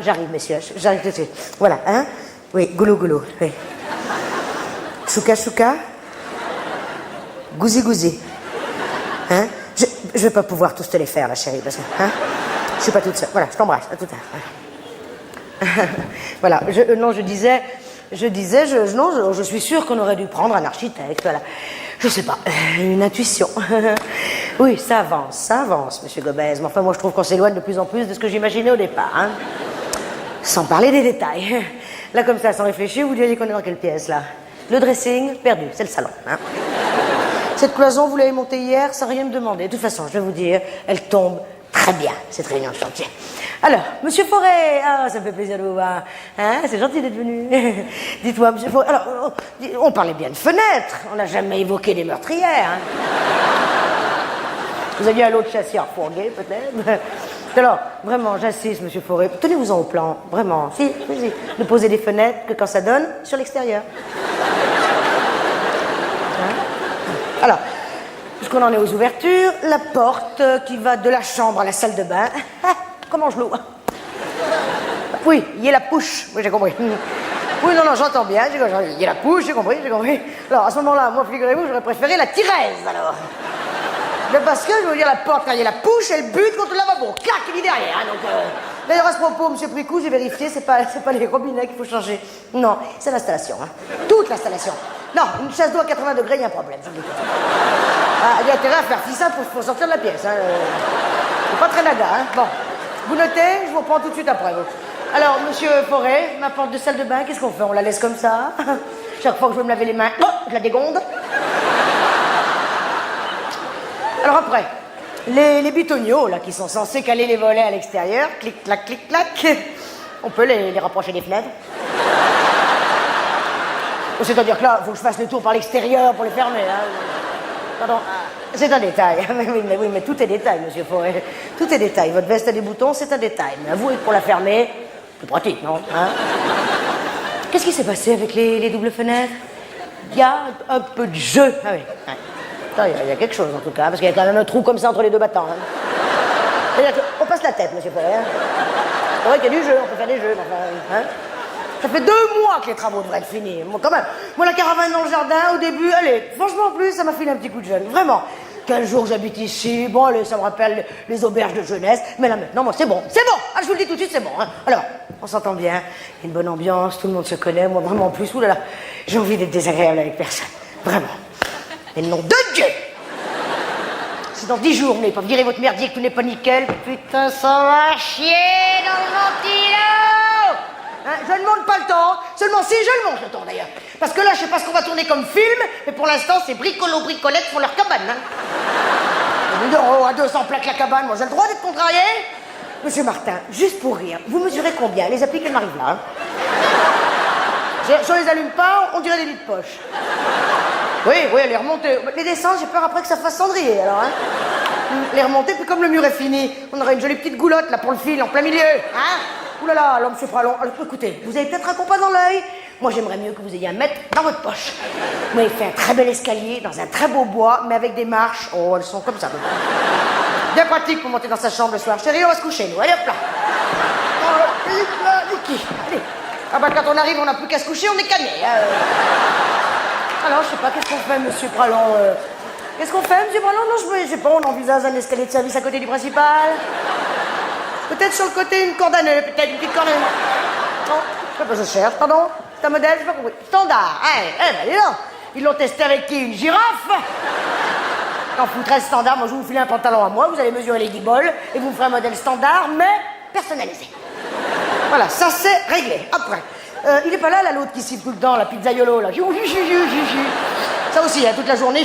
J'arrive, messieurs, j'arrive tout de suite. Voilà, hein? Oui, goulou, goulou, oui. Chouka, chouka. Gouzi, gouzi. Hein? Je vais pas pouvoir tous te les faire, là, chérie, parce que, hein? Je suis pas toute seule. Voilà, je t'embrasse, à tout à l'heure. Voilà, je suis sûre qu'on aurait dû prendre un architecte, voilà. Je sais pas, une intuition. Oui, ça avance, monsieur Gomez. Mais enfin, moi, je trouve qu'on s'éloigne de plus en plus de ce que j'imaginais au départ, hein. Sans parler des détails. Là, comme ça, sans réfléchir, vous diriez qu'on est dans quelle pièce, là? Le dressing, perdu, c'est le salon, hein. Cette cloison, vous l'avez montée hier, sans rien me demander. De toute façon, je vais vous dire, elle tombe très bien, cette réunion de chantier. Alors, monsieur Forêt, ah, ça me fait plaisir de vous voir. Hein, c'est gentil d'être venu. Dites-moi, monsieur Forêt, alors, on parlait bien de fenêtres, on n'a jamais évoqué des meurtrières. Hein. Vous aviez un lot de chasseurs fourgués, peut-être. Alors, vraiment, j'insiste, monsieur Forêt, tenez-vous-en au plan, vraiment. Si, ne posez des fenêtres que quand ça donne sur l'extérieur. Hein? Alors, puisqu'on en est aux ouvertures, la porte qui va de la chambre à la salle de bain. Ah, comment je l'ouvre? Oui, il y a la pouche. Oui, j'ai compris. Oui, non, j'entends bien. Il y a la pouche, j'ai compris. Alors, à ce moment-là, moi, figurez-vous, j'aurais préféré la tiresse, alors. Mais parce que, je veux dire, la porte, quand il y a la pouche, elle bute contre le lavabo. Clac, il est derrière. Hein, donc, d'ailleurs, à ce propos, monsieur Pricou, j'ai vérifié, c'est pas les robinets qu'il faut changer. Non, c'est l'installation. Hein. Toute l'installation. Non, une chasse d'eau à 80 degrés, il y a un problème. Ah, il y a intérêt à faire ça pour sortir de la pièce. Hein. C'est pas très naga. Hein. Bon, vous notez, je vous reprends tout de suite après. Vous. Alors, monsieur Forêt, ma porte de salle de bain, qu'est-ce qu'on fait? On la laisse comme ça? Chaque fois que je veux me laver les mains, oh, je la dégonde. Alors après, les bitoniaux, là, qui sont censés caler les volets à l'extérieur, clic-clac, clic-clac, on peut les rapprocher des fenêtres. C'est-à-dire que là, il faut que je fasse le tour par l'extérieur pour les fermer. Hein. Pardon, c'est un détail. Oui, mais tout est détail, monsieur Forêt. Tout est détail. Votre veste a des boutons, c'est un détail. Mais avouez que pour la fermer, c'est pratique, non? Hein? Qu'est-ce qui s'est passé avec les doubles fenêtres? Il y a un peu de jeu. Ah oui. Ouais. Il y a quelque chose, en tout cas, parce qu'il y a quand même un trou comme ça entre les deux battants. Hein. C'est-à-dire qu'on passe la tête, monsieur Forêt. Hein. C'est vrai qu'il y a du jeu, on peut faire des jeux. Enfin, hein. Ça fait 2 mois que les travaux devraient être finis. Moi, quand même. Moi, la caravane dans le jardin, au début, allez, franchement, en plus, ça m'a filé un petit coup de jeune. Vraiment. 15 jours j'habite ici. Bon, allez, ça me rappelle les auberges de jeunesse. Mais là, maintenant, moi, c'est bon. C'est bon. Ah, je vous le dis tout de suite, c'est bon. Hein. Alors, on s'entend bien. Il y a une bonne ambiance. Tout le monde se connaît. Moi, vraiment, en plus, oulala, j'ai envie d'être désagréable avec personne. Vraiment. Et le nom de Dieu! Si dans 10 jours, vous n'avez pas viré votre merdier, que tout n'est pas nickel, putain, ça va chier dans le ventilo! Hein, je ne monte pas le temps, seulement si je le monte le temps d'ailleurs. Parce que là, je sais pas ce qu'on va tourner comme film, mais pour l'instant, c'est bricolo-bricolettes font leur cabane. Hein. Oh, à 200 plaques la cabane, moi j'ai le droit d'être contrarié? Monsieur Martin, juste pour rire, vous mesurez combien? Les applis qu'elles m'arrivent là. Hein. Si on les allume pas, on dirait des lits de poche. Oui, elle est remontée. Les descentes, j'ai peur après que ça fasse cendrier, alors, hein. Les remonter, puis comme le mur est fini, on aurait une jolie petite goulotte, là, pour le fil, en plein milieu, hein. Ouh là là, alors, monsieur Fralon, alors, écoutez, vous avez peut-être un compas dans l'œil. Moi, j'aimerais mieux que vous ayez un mètre dans votre poche. Vous m'avez fait un très bel escalier, dans un très beau bois, mais avec des marches. Oh, elles sont comme ça. Bien pratique pour monter dans sa chambre le soir. Chérie, on va se coucher, nous. Allez, hop là. Allez. Ah bah, quand on arrive, on n'a plus qu'à se coucher, on est calmé. Hein. Alors, je sais pas, qu'est-ce qu'on fait, monsieur Pralon Qu'est-ce qu'on fait, monsieur Pralon? Non, je sais pas, on envisage un escalier de service à côté du principal. Peut-être sur le côté, une corde à nœud, peut-être une petite corde à nœud. Non, je cherche, pardon. C'est un modèle, j'ai pas compris. Standard, ben, dis donc. Ils l'ont testé avec qui? Une girafe? Quand vous foutez standard, moi, je vous file un pantalon à moi, vous allez mesurer les guibolles, et vous me ferez un modèle standard, mais personnalisé. Voilà, ça c'est réglé. Après. Il est pas là l'autre qui siffle tout le temps, la pizzaiolo, là. Ça aussi, hein, toute la journée.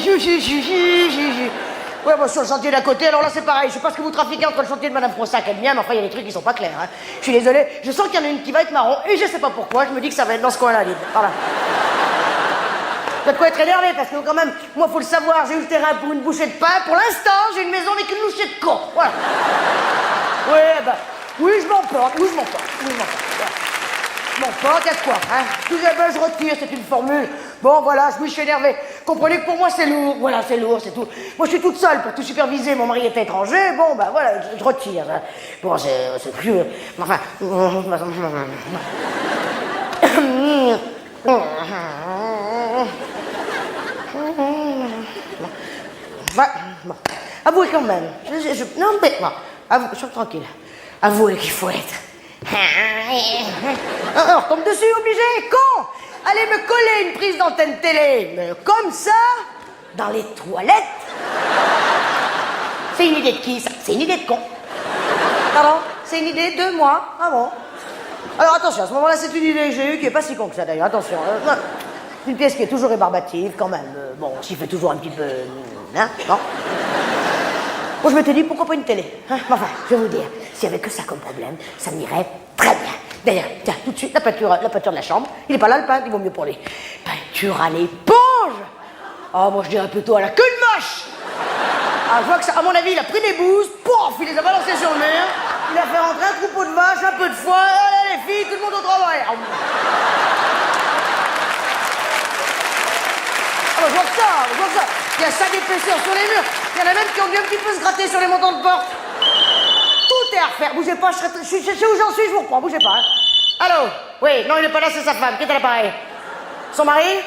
Ouais, moi, sur le chantier d'à côté, alors là, c'est pareil. Je sais pas ce que vous trafiquez entre le chantier de Madame Fronsac et le mien, mais enfin, il y a des trucs qui sont pas clairs. Hein. Je suis désolé, je sens qu'il y en a une qui va être marron, et je sais pas pourquoi, je me dis que ça va être dans ce coin-là, dites. Voilà. De quoi être énervé, parce que quand même, moi, faut le savoir, j'ai eu le terrain pour une bouchée de pain. Pour l'instant, j'ai une maison avec une louchée de con. Voilà. Ouais, bah, oui, je m'emporte. Voilà. Je m'emporte, y'a de quoi, hein. Tout d'abord, je retire, c'est une formule. Bon, voilà, je me suis énervé. comprenez que pour moi c'est lourd, voilà, c'est lourd, c'est tout. Moi je suis toute seule pour tout superviser, mon mari est étranger, bon bah voilà, je retire. Bon, c'est plus... Enfin... Bon. Avouez quand même. Non, mais... Bon, je suis tranquille. Avouez qu'il faut être... On retombe dessus, obligé, con. Allez me coller une prise d'antenne télé, mais comme ça, dans les toilettes. C'est une idée de qui, ça? C'est une idée de con. Pardon? C'est une idée de moi? Ah bon? Alors attention, à ce moment-là, c'est une idée que j'ai eue qui est pas si con que ça d'ailleurs, attention. Une pièce qui est toujours rébarbative, quand même. Bon, s'y fait toujours un petit peu... Hein? Non? Bon, je m'étais dit, pourquoi pas une télé, hein? Enfin, je vais vous dire, s'il y avait que ça comme problème, ça m'irait très bien. D'ailleurs, tiens, tout de suite, la peinture de la chambre, il est pas là le peintre, il vaut mieux pour lui. Peinture à l'éponge. Oh, moi je dirais plutôt à la queue de moche. Ah, je vois que ça, à mon avis, il a pris des bouses, pouf, il les a balancées sur le mur, il a fait rentrer un troupeau de vaches, un peu de foin, allez les filles, tout le monde au travail. Ah, je vois que ça. Il y a ça d'épaisseur sur les murs. Il y en a même qui ont dû un petit peu se gratter sur les montants de porte. Tout est à refaire. Bougez pas, je sais où j'en suis, je vous reprends, bougez pas. Hein. Allô? Oui, non, il n'est pas là, c'est sa femme. Qui est à l'appareil? Son mari?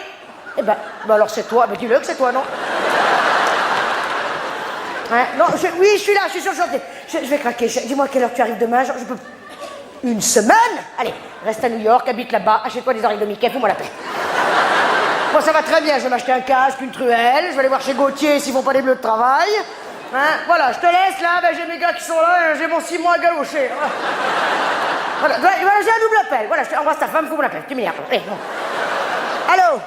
Eh ben alors c'est toi. Ben dis-le que c'est toi, non? Hein? Non, oui, je suis là, je suis sur le chantier. Je vais craquer. Dis-moi à quelle heure tu arrives demain. Je peux... Une semaine? Allez, reste à New York, habite là-bas, achète-toi des oreilles de Mickey, fous-moi la paix. Bon, ça va très bien, je vais m'acheter un casque, une truelle, je vais aller voir chez Gauthier s'ils font pas des bleus de travail. Hein? Voilà, je te laisse là, ben, j'ai mes gars qui sont là, j'ai mon 6 mois à galocher. Voilà, j'ai un double appel. Voilà, je t'embrasse ta femme, fous-moi la paix, tu m'énerves. Bon. Allô?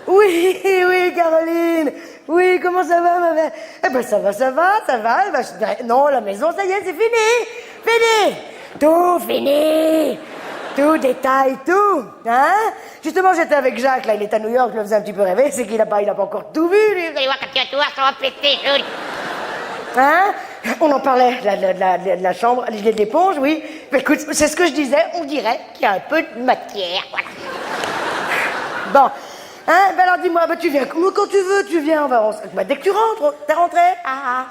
Oui, Caroline. Oui, comment ça va, ma mère? Eh ben, ça va. Eh ben, non, la maison, ça y est, c'est fini. Fini. Tout fini. Tout, détail, tout. Hein? Justement, j'étais avec Jacques, là, il est à New York, je le faisais un petit peu rêver, c'est qu'il a pas encore tout vu, lui. Vous allez voir, quand tu vas tout voir, ça va péter, joli. Hein? On en parlait, de la chambre, les gilets d'éponge, oui. Mais écoute, c'est ce que je disais, on dirait qu'il y a un peu de matière, voilà. Bon. Hein? Ben alors dis-moi, ben tu viens, quand tu veux, tu viens, ben, dès que tu rentres, t'es rentré? Ah.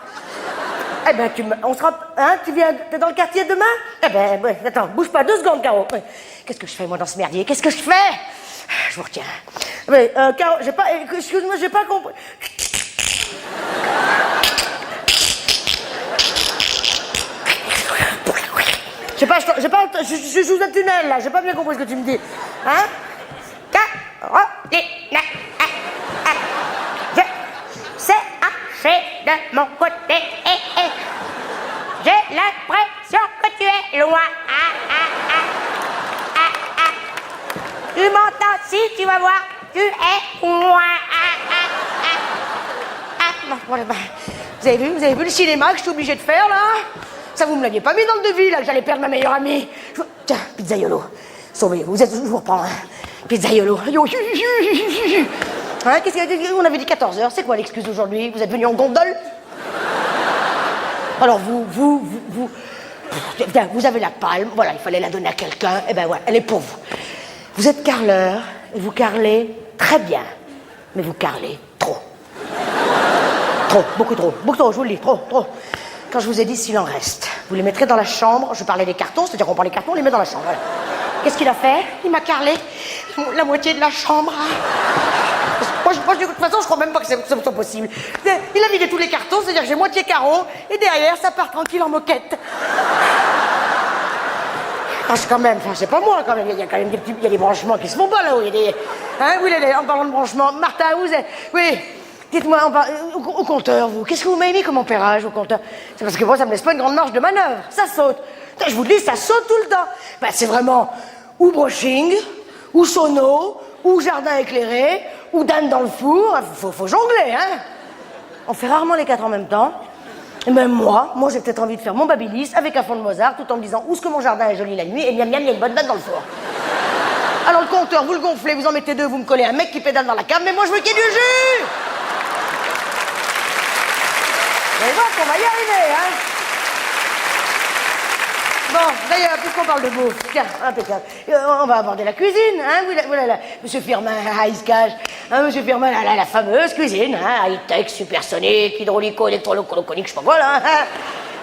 Eh ben, on sera... Hein, tu viens... T'es dans le quartier demain? Eh ben, ouais, attends, bouge pas 2 secondes, Caro. Qu'est-ce que je fais, moi, dans ce merdier? Qu'est-ce que je fais? Je vous retiens. Mais, Caro, j'ai pas... Excuse-moi, j'ai pas compris... Je suis sous un tunnel, là, j'ai pas bien compris ce que tu me dis. Hein? Caroline... Je sais hacher de mon côté. J'ai l'impression que tu es loin. Tu m'entends? Si tu vas voir, tu es loin. Vous avez vu le cinéma que je suis obligée de faire, là? Ça, vous me l'aviez pas mis dans le devis, là, que j'allais perdre ma meilleure amie. Tiens, pizzaiolo. Sauvez, je vous reprends, hein. Pizzaiolo. Hein, on avait dit 14h, c'est quoi l'excuse aujourd'hui? Vous êtes venu en gondole? Alors vous avez la palme, voilà, il fallait la donner à quelqu'un, et ben voilà, elle est pour vous. Vous êtes carreleur, et vous carrelez très bien, mais vous carrelez trop. Trop, beaucoup trop, je vous le dis, trop. Quand je vous ai dit s'il en reste, vous les mettrez dans la chambre, je parlais des cartons, c'est-à-dire qu'on prend les cartons, on les met dans la chambre, voilà. Qu'est-ce qu'il a fait? Il m'a carrelé la moitié de la chambre. Moi, de toute façon, je crois même pas que c'est possible. Il a vidé tous les cartons, c'est-à-dire que j'ai moitié carreau, et derrière, ça part tranquille en moquette. Ah, quand même, enfin, c'est pas moi, quand même. Il y a quand même il y a des branchements qui se font pas, là-haut. Il y a des... Hein, oui, en parlant de branchements, Martin, vous êtes... Oui, dites-moi, au compteur, vous, qu'est-ce que vous m'avez mis comme ampérage au compteur? C'est parce que moi, ça me laisse pas une grande marge de manœuvre. Ça saute. Je vous le dis, ça saute tout le temps. Ben, c'est vraiment ou brushing, ou sono, ou jardin éclairé, ou Dan dans le four. Faut jongler, hein. On fait rarement les 4 en même temps. Et même moi, j'ai peut-être envie de faire mon Babilis avec un fond de Mozart, tout en me disant où est-ce que mon jardin est joli la nuit, et miam miam, il y a une bonne Dan dans le four. Alors le compteur, vous le gonflez, vous en mettez 2, vous me collez un mec qui pédale dans la cave, mais moi je veux qu'il y ait du jus. Mais donc, on va y arriver, hein. Bon, d'ailleurs, puisqu'on parle de bouffe, tiens, impeccable. On va aborder la cuisine, hein. Voilà, Monsieur Firmin, Ice Cash, hein, Monsieur Firmin, la fameuse cuisine, hein, high-tech, supersonique, hydraulico-électroloconique, je sais pas quoi, là,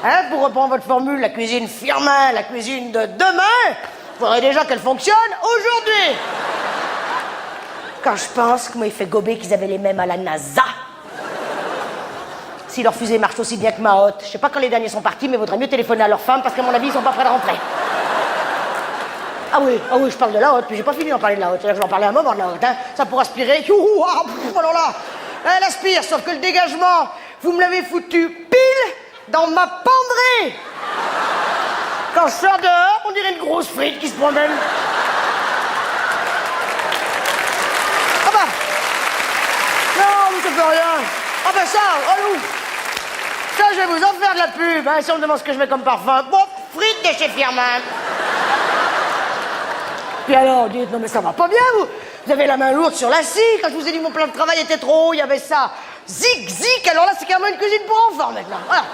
hein, pour reprendre votre formule, la cuisine Firmin, la cuisine de demain, il faudrait déjà qu'elle fonctionne aujourd'hui. Quand je pense comment il fait gober qu'ils avaient les mêmes à la NASA. Si leur fusée marche aussi bien que ma hotte, je sais pas quand les derniers sont partis, mais vaudrait mieux téléphoner à leur femme parce qu'à mon avis, ils sont pas prêts de rentrer. Ah oui, je parle de la hotte, puis j'ai pas fini d'en parler de la hotte. C'est-à-dire que je vais en parler un moment de la hotte, hein. Ça pour aspirer. Youhou, ah, alors là, elle aspire, sauf que le dégagement, vous me l'avez foutu pile dans ma penderie. Quand je sors dehors, on dirait une grosse frite qui se promène. Ah bah, non, vous ne faites rien. Ah ben ça, oh ça je vais vous en faire de la pub, hein, si on me demande ce que je mets comme parfum. Bon, frites de chez Firmin. Puis alors, dites, non mais ça va pas bien, vous avez la main lourde sur la scie. Quand je vous ai dit que mon plan de travail était trop haut, il y avait ça. Zic, alors là c'est carrément une cuisine pour enfants maintenant. Voilà,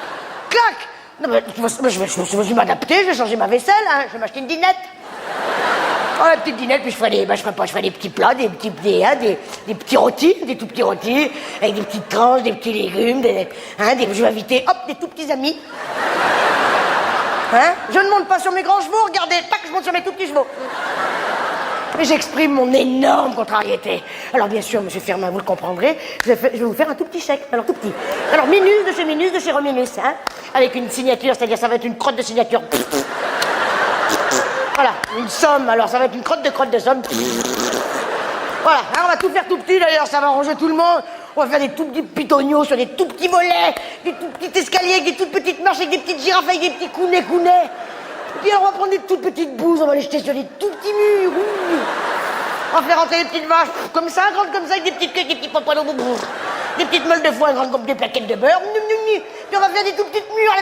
clac. Non mais je vais m'adapter, je vais changer ma vaisselle, hein, je vais m'acheter une dinette. Oh, la petite dinette, puis je ferai des petits plats, des petits rôtis, des tout petits rôtis, avec des petites tranches, des petits légumes, je vais inviter, hop, des tout petits amis. Hein? Je ne monte pas sur mes grands chevaux, regardez, tac, je monte sur mes tout petits chevaux. Mais j'exprime mon énorme contrariété. Alors bien sûr, monsieur Firmin, vous le comprendrez, je vais vous faire un tout petit chèque, alors tout petit. Alors Minus de chez Reminus, hein, avec une signature, c'est-à-dire ça va être une crotte de signature. Voilà, une somme, alors ça va être une crotte de somme. Voilà, hein, on va tout faire tout petit d'ailleurs, ça va arranger tout le monde. On va faire des tout petits pitonios sur des tout petits volets, des tout petits escaliers avec des toutes petites marches, avec des petites girafes, avec des petits counets. Et puis alors on va prendre des toutes petites bouses, on va les jeter sur des tout petits murs. On va faire rentrer des petites vaches comme ça, grandes comme ça, avec des petites queues, des petits popolos, des petites meules de foin grandes comme des plaquettes de beurre. Puis on va faire des tout petites murs.